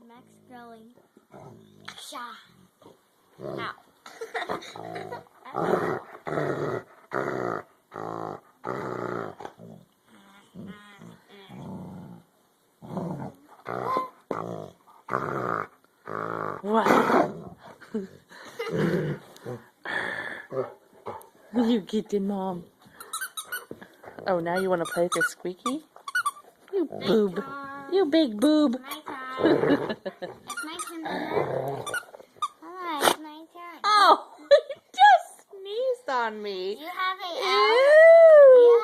Max going. Sha. Ow. What? You kidding, Mom? Oh, now you want to play with the squeaky? You boob. You big boob. My turn. It's my turn. Hi, it's my turn. Oh, you just sneezed on me. You have a